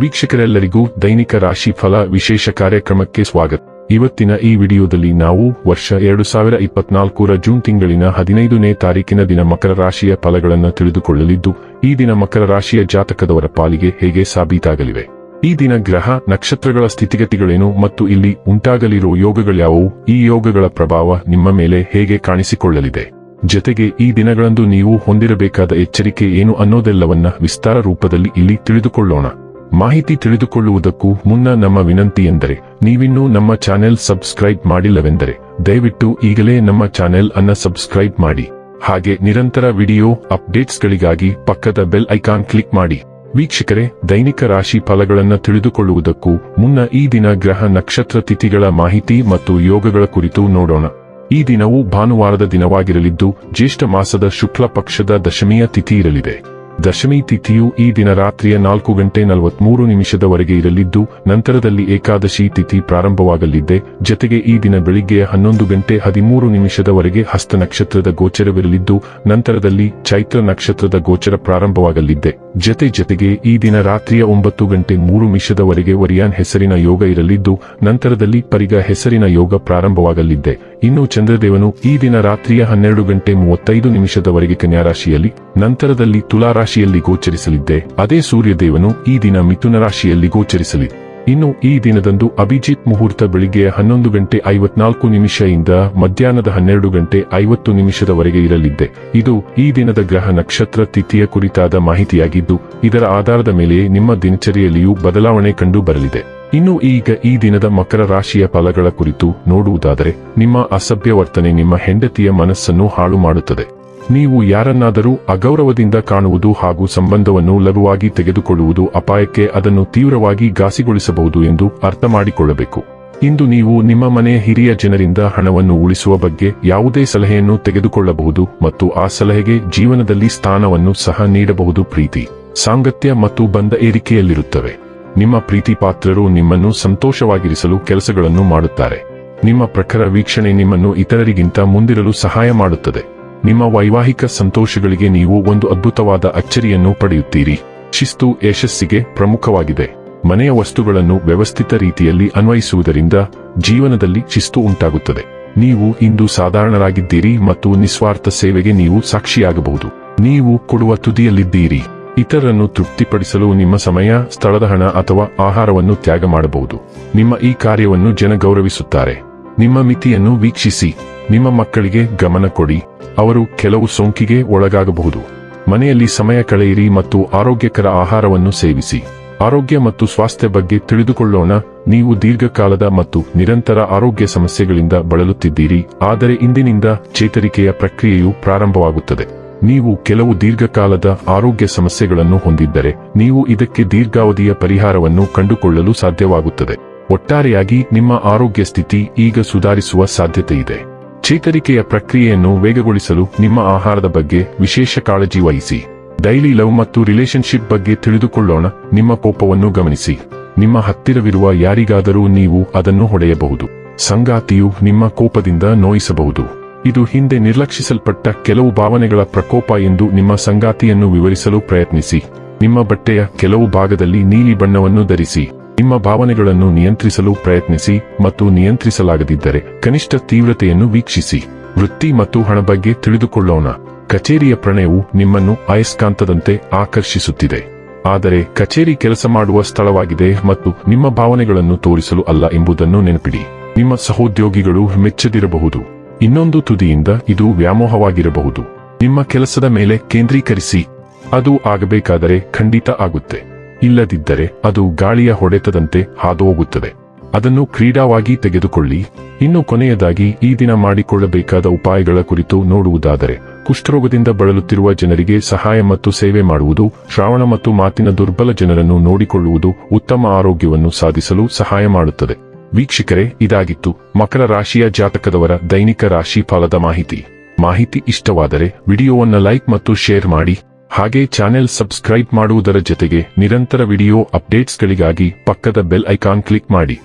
ವೀಕ್ಷಕರೆಲ್ಲರಿಗೂ ದೈನಿಕ ರಾಶಿ ಫಲ ವಿಶೇಷ ಕಾರ್ಯಕ್ರಮಕ್ಕೆ ಸ್ವಾಗತ. ಇವತ್ತಿನ ಈ ವಿಡಿಯೋದಲ್ಲಿ ನಾವು ವರ್ಷ 2024ರ ಜೂನ್ ತಿಂಗಳಿನ 15ನೇ ತಾರೀಕಿನ ದಿನ ಮಕರ ರಾಶಿಯ ಫಲಗಳನ್ನು ತಿಳಿದುಕೊಳ್ಳಲಿದ್ದು, ಈ ದಿನ ಮಕರ ರಾಶಿಯ ಜಾತಕದವರ ಪಾಲಿಗೆ ಹೇಗೆ ಸಾಬೀತಾಗಲಿವೆ, ಈ ದಿನ ಗ್ರಹ ನಕ್ಷತ್ರಗಳ ಸ್ಥಿತಿಗತಿಗಳೇನು ಮತ್ತು ಇಲ್ಲಿ ಉಂಟಾಗಲಿರುವ ಯೋಗಗಳ್ಯಾವುವು, ಈ ಯೋಗಗಳ ಪ್ರಭಾವ ನಿಮ್ಮ ಮೇಲೆ ಹೇಗೆ ಕಾಣಿಸಿಕೊಳ್ಳಲಿದೆ, ಜೊತೆಗೆ ಈ ದಿನಗಳಂದು ನೀವು ಹೊಂದಿರಬೇಕಾದ ಎಚ್ಚರಿಕೆ ಏನು ಅನ್ನೋದೆಲ್ಲವನ್ನ ವಿಸ್ತಾರ ರೂಪದಲ್ಲಿ ಇಲ್ಲಿ ತಿಳಿದುಕೊಳ್ಳೋಣ. ಮಾಹಿತಿ ತಿಳಿದುಕೊಳ್ಳುವುದಕ್ಕೂ ಮುನ್ನ ನಮ್ಮ ವಿನಂತಿ ಎಂದರೆ, ನೀವಿನ್ನೂ ನಮ್ಮ ಚಾನೆಲ್ ಸಬ್ಸ್ಕ್ರೈಬ್ ಮಾಡಿಲ್ಲವೆಂದರೆ ದಯವಿಟ್ಟು ಈಗಲೇ ನಮ್ಮ ಚಾನೆಲ್ ಅನ್ನ ಸಬ್ಸ್ಕ್ರೈಬ್ ಮಾಡಿ. ಹಾಗೆ ನಿರಂತರ ವಿಡಿಯೋ ಅಪ್ಡೇಟ್ಸ್ಗಳಿಗಾಗಿ ಪಕ್ಕದ ಬೆಲ್ ಐಕಾನ್ ಕ್ಲಿಕ್ ಮಾಡಿ. ವೀಕ್ಷಕರೇ, ದೈನಿಕ ರಾಶಿ ಫಲಗಳನ್ನು ತಿಳಿದುಕೊಳ್ಳುವುದಕ್ಕೂ ಮುನ್ನ ಈ ದಿನ ಗ್ರಹ ನಕ್ಷತ್ರ ತಿಥಿಗಳ ಮಾಹಿತಿ ಮತ್ತು ಯೋಗಗಳ ಕುರಿತು ನೋಡೋಣ. ಈ ದಿನವು ಭಾನುವಾರದ ದಿನವಾಗಿರಲಿದ್ದು, ಜ್ಯೇಷ್ಠ ಮಾಸದ ಶುಕ್ಲ ಪಕ್ಷದ ದಶಮಿಯ ತಿಥಿ ಇರಲಿದೆ. ದಶಮಿ ತಿಥಿಯು ಈ ದಿನ ರಾತ್ರಿಯ 4:43 ಇರಲಿದ್ದು, ನಂತರದಲ್ಲಿ ಏಕಾದಶಿ ತಿಥಿ ಪ್ರಾರಂಭವಾಗಲಿದೆ. ಜೊತೆಗೆ ಈ ದಿನ ಬೆಳಿಗ್ಗೆ 11:13 ಹಸ್ತ ನಕ್ಷತ್ರದ ಗೋಚರವಿರಲಿದ್ದು, ನಂತರದಲ್ಲಿ ಚೈತ್ರ ನಕ್ಷತ್ರದ ಗೋಚರ ಪ್ರಾರಂಭವಾಗಲಿದೆ. ಜೊತೆಗೆ ಈ ದಿನ ರಾತ್ರಿಯ 9:03 ವರಿಯಾನ್ ಹೆಸರಿನ ಯೋಗ ಇರಲಿದ್ದು, ನಂತರದಲ್ಲಿ ಪರಿಗ ಹೆಸರಿನ ಯೋಗ ಪ್ರಾರಂಭವಾಗಲಿದೆ. ಇನ್ನು ಚಂದ್ರದೇವನು ಈ ದಿನ ರಾತ್ರಿಯ 12:35 ಕನ್ಯಾ ರಾಶಿಯಲ್ಲಿ, ನಂತರದಲ್ಲಿ ತುಲಾ ರಾಶಿಯಲ್ಲಿ ಗೋಚರಿಸಲಿದೆ. ಅದೇ ಸೂರ್ಯದೇವನು ಈ ದಿನ ಮಿಥುನ ರಾಶಿಯಲ್ಲಿ ಗೋಚರಿಸಲಿ. ಇನ್ನು ಈ ದಿನದಂದು ಅಭಿಜಿತ್ ಮುಹೂರ್ತ ಬೆಳಿಗ್ಗೆ 11:54 ಇಂದ ಮಧ್ಯಾಹ್ನದ 12:50 ಇರಲಿದೆ. ಇದು ಈ ದಿನದ ಗ್ರಹ ನಕ್ಷತ್ರ ತಿಥಿಯ ಕುರಿತಾದ ಮಾಹಿತಿಯಾಗಿದ್ದು, ಇದರ ಆಧಾರದ ಮೇಲೆ ನಿಮ್ಮ ದಿನಚರಿಯಲ್ಲಿಯೂ ಬದಲಾವಣೆ ಕಂಡು ಬರಲಿದೆ. ಇನ್ನು ಈಗ ಈ ದಿನದ ಮಕರ ರಾಶಿಯ ಫಲಗಳ ಕುರಿತು ನೋಡುವುದಾದರೆ, ನಿಮ್ಮ ಅಸಭ್ಯ ವರ್ತನೆ ನಿಮ್ಮ ಹೆಂಡತಿಯ ಮನಸ್ಸನ್ನು ಹಾಳು ಮಾಡುತ್ತದೆ. ನೀವು ಯಾರನ್ನಾದರೂ ಅಗೌರವದಿಂದ ಕಾಣುವುದು ಹಾಗೂ ಸಂಬಂಧವನ್ನು ಲಘುವಾಗಿ ತೆಗೆದುಕೊಳ್ಳುವುದು ಅಪಾಯಕ್ಕೆ ಅದನ್ನು ತೀವ್ರವಾಗಿ ಘಾಸಿಗೊಳಿಸಬಹುದು ಎಂದು ಅರ್ಥ ಮಾಡಿಕೊಳ್ಳಬೇಕು. ಇಂದು ನೀವು ನಿಮ್ಮ ಮನೆಯ ಹಿರಿಯ ಜನರಿಂದ ಹಣವನ್ನು ಉಳಿಸುವ ಬಗ್ಗೆ ಯಾವುದೇ ಸಲಹೆಯನ್ನು ತೆಗೆದುಕೊಳ್ಳಬಹುದು ಮತ್ತು ಆ ಸಲಹೆಗೆ ಜೀವನದಲ್ಲಿ ಸ್ಥಾನವನ್ನು ಸಹ ನೀಡಬಹುದು. ಪ್ರೀತಿ, ಸಾಂಗತ್ಯ ಮತ್ತು ಬಂಧ ಏರಿಕೆಯಲ್ಲಿರುತ್ತವೆ. ನಿಮ್ಮ ಪ್ರೀತಿ ಪಾತ್ರರು ನಿಮ್ಮನ್ನು ಸಂತೋಷವಾಗಿರಿಸಲು ಕೆಲಸಗಳನ್ನು ಮಾಡುತ್ತಾರೆ. ನಿಮ್ಮ ಪ್ರಖರ ವೀಕ್ಷಣೆ ನಿಮ್ಮನ್ನು ಇತರರಿಗಿಂತ ಮುಂದಿರಲು ಸಹಾಯ ಮಾಡುತ್ತದೆ. ನಿಮ್ಮ ವೈವಾಹಿಕ ಸಂತೋಷಗಳಿಗೆ ನೀವು ಒಂದು ಅದ್ಭುತವಾದ ಅಚ್ಚರಿಯನ್ನು ಪಡೆಯುತ್ತೀರಿ. ಶಿಸ್ತು ಯಶಸ್ಸಿಗೆ ಪ್ರಮುಖವಾಗಿದೆ. ಮನೆಯ ವಸ್ತುಗಳನ್ನು ವ್ಯವಸ್ಥಿತ ರೀತಿಯಲ್ಲಿ ಅನ್ವಯಿಸುವುದರಿಂದ ಜೀವನದಲ್ಲಿ ಶಿಸ್ತು ಉಂಟಾಗುತ್ತದೆ. ನೀವು ಇಂದು ಸಾಧಾರಣರಾಗಿದ್ದೀರಿ ಮತ್ತು ನಿಸ್ವಾರ್ಥ ಸೇವೆಗೆ ನೀವು ಸಾಕ್ಷಿಯಾಗಬಹುದು. ನೀವು ಕೊಡುವ ತುದಿಯಲ್ಲಿದ್ದೀರಿ. ಇತರರನ್ನು ತೃಪ್ತಿಪಡಿಸಲು ನಿಮ್ಮ ಸಮಯ, ಸ್ಥಳದ ಹಣ ಅಥವಾ ಆಹಾರವನ್ನು ತ್ಯಾಗ ಮಾಡಬಹುದು. ನಿಮ್ಮ ಈ ಕಾರ್ಯವನ್ನು ಜನ ಗೌರವಿಸುತ್ತಾರೆ. ನಿಮ್ಮ ಮಿತಿಯನ್ನು ವೀಕ್ಷಿಸಿ. ನಿಮ್ಮ ಮಕ್ಕಳಿಗೆ ಗಮನ ಕೊಡಿ. ಅವರು ಕೆಲವು ಸೋಂಕಿಗೆ ಒಳಗಾಗಬಹುದು. ಮನೆಯಲ್ಲಿ ಸಮಯ ಕಳೆಯಿರಿ ಮತ್ತು ಆರೋಗ್ಯಕರ ಆಹಾರವನ್ನು ಸೇವಿಸಿ. ಆರೋಗ್ಯ ಮತ್ತು ಸ್ವಾಸ್ಥ್ಯ ಬಗ್ಗೆ ತಿಳಿದುಕೊಳ್ಳೋಣ. ನೀವು ದೀರ್ಘಕಾಲದ ಮತ್ತು ನಿರಂತರ ಆರೋಗ್ಯ ಸಮಸ್ಯೆಗಳಿಂದ ಬಳಲುತ್ತಿದ್ದೀರಿ, ಆದರೆ ಇಂದಿನಿಂದ ಚೇತರಿಕೆಯ ಪ್ರಕ್ರಿಯೆಯು ಪ್ರಾರಂಭವಾಗುತ್ತದೆ. ನೀವು ಕೆಲವು ದೀರ್ಘಕಾಲದ ಆರೋಗ್ಯ ಸಮಸ್ಯೆಗಳನ್ನು ಹೊಂದಿದ್ದರೆ, ನೀವು ಇದಕ್ಕೆ ದೀರ್ಘಾವಧಿಯ ಪರಿಹಾರವನ್ನು ಕಂಡುಕೊಳ್ಳಲು ಸಾಧ್ಯವಾಗುತ್ತದೆ. ಒಟ್ಟಾರೆಯಾಗಿ ನಿಮ್ಮ ಆರೋಗ್ಯ ಸ್ಥಿತಿ ಈಗ ಸುಧಾರಿಸುವ ಸಾಧ್ಯತೆಯಿದೆ. ಚೇತರಿಕೆಯ ಪ್ರಕ್ರಿಯೆಯನ್ನು ವೇಗಗೊಳಿಸಲು ನಿಮ್ಮ ಆಹಾರದ ಬಗ್ಗೆ ವಿಶೇಷ ಕಾಳಜಿ ವಹಿಸಿ. ಡೈಲಿ ಲವ್ ಮತ್ತು ರಿಲೇಶನ್ಶಿಪ್ ಬಗ್ಗೆ ತಿಳಿದುಕೊಳ್ಳೋಣ. ನಿಮ್ಮ ಕೋಪವನ್ನು ಗಮನಿಸಿ. ನಿಮ್ಮ ಹತ್ತಿರವಿರುವ ಯಾರಿಗಾದರೂ ನೀವು ಅದನ್ನು ಹೊಡೆಯಬಹುದು. ಸಂಗಾತಿಯು ನಿಮ್ಮ ಕೋಪದಿಂದ ನೋಯಿಸಬಹುದು. ಇದು ಹಿಂದೆ ನಿರ್ಲಕ್ಷಿಸಲ್ಪಟ್ಟ ಕೆಲವು ಭಾವನೆಗಳ ಪ್ರಕೋಪ ಎಂದು ನಿಮ್ಮ ಸಂಗಾತಿಯನ್ನು ವಿವರಿಸಲು ಪ್ರಯತ್ನಿಸಿ. ನಿಮ್ಮ ಬಟ್ಟೆಯ ಕೆಲವು ಭಾಗದಲ್ಲಿ ನೀಲಿ ಬಣ್ಣವನ್ನು ಧರಿಸಿ. ನಿಮ್ಮ ಭಾವನೆಗಳನ್ನು ನಿಯಂತ್ರಿಸಲು ಪ್ರಯತ್ನಿಸಿ ಮತ್ತು ನಿಯಂತ್ರಿಸಲಾಗದಿದ್ದರೆ ಕನಿಷ್ಠ ತೀವ್ರತೆಯನ್ನು ವೀಕ್ಷಿಸಿ. ವೃತ್ತಿ ಮತ್ತು ಹಣ ಬಗ್ಗೆ ತಿಳಿದುಕೊಳ್ಳೋಣ. ಕಚೇರಿಯ ಪ್ರಣಯವು ನಿಮ್ಮನ್ನು ಅಯಸ್ಕಾಂತದಂತೆ ಆಕರ್ಷಿಸುತ್ತಿದೆ. ಆದರೆ ಕಚೇರಿ ಕೆಲಸ ಮಾಡುವ ಸ್ಥಳವಾಗಿದೆ ಮತ್ತು ನಿಮ್ಮ ಭಾವನೆಗಳನ್ನು ತೋರಿಸಲು ಅಲ್ಲ ಎಂಬುದನ್ನು ನೆನಪಿಡಿ. ನಿಮ್ಮ ಸಹೋದ್ಯೋಗಿಗಳು ಮೆಚ್ಚದಿರಬಹುದು. ಇನ್ನೊಂದು ತುದಿಯಿಂದ ಇದು ವ್ಯಾಮೋಹವಾಗಿರಬಹುದು. ನಿಮ್ಮ ಕೆಲಸದ ಮೇಲೆ ಕೇಂದ್ರೀಕರಿಸಿ. ಅದು ಆಗಬೇಕಾದರೆ ಖಂಡಿತ ಆಗುತ್ತೆ. ಇಲ್ಲದಿದ್ದರೆ ಅದು ಗಾಳಿಯ ಹೊಡೆತದಂತೆ ಹಾದುಹೋಗುತ್ತದೆ. ಅದನ್ನು ಕ್ರೀಡಾವಾಗಿ ತೆಗೆದುಕೊಳ್ಳಿ. ಇನ್ನು ಕೊನೆಯದಾಗಿ ಈ ದಿನ ಮಾಡಿಕೊಳ್ಳಬೇಕಾದ ಉಪಾಯಗಳ ಕುರಿತು ನೋಡುವುದಾದರೆ, ಕುಷ್ಠರೋಗದಿಂದ ಬಳಲುತ್ತಿರುವ ಜನರಿಗೆ ಸಹಾಯ ಮತ್ತು ಸೇವೆ ಮಾಡುವುದು, ಶ್ರಾವಣ ಮತ್ತು ಮಾತಿನ ದುರ್ಬಲ ಜನರನ್ನು ನೋಡಿಕೊಳ್ಳುವುದು ಉತ್ತಮ ಆರೋಗ್ಯವನ್ನು ಸಾಧಿಸಲು ಸಹಾಯ ಮಾಡುತ್ತದೆ. ವೀಕ್ಷಕರೇ, ಇದಾಗಿತ್ತು ಮಕರ ರಾಶಿಯ ಜಾತಕದವರ ದೈನಿಕ ರಾಶಿ ಫಲದ ಮಾಹಿತಿ ಇಷ್ಟವಾದರೆ ವಿಡಿಯೋವನ್ನು ಲೈಕ್ ಮತ್ತು ಶೇರ್ ಮಾಡಿ. ಹಾಗೆ ಚಾನೆಲ್ ಸಬ್ಸ್ಕ್ರೈಬ್ ಮಾಡುವುದರ ಜೊತೆಗೆ ನಿರಂತರ ವಿಡಿಯೋ ಅಪ್ಡೇಟ್ಸ್ಗಳಿಗಾಗಿ ಪಕ್ಕದ ಬೆಲ್ ಐಕಾನ್ ಕ್ಲಿಕ್ ಮಾಡಿ.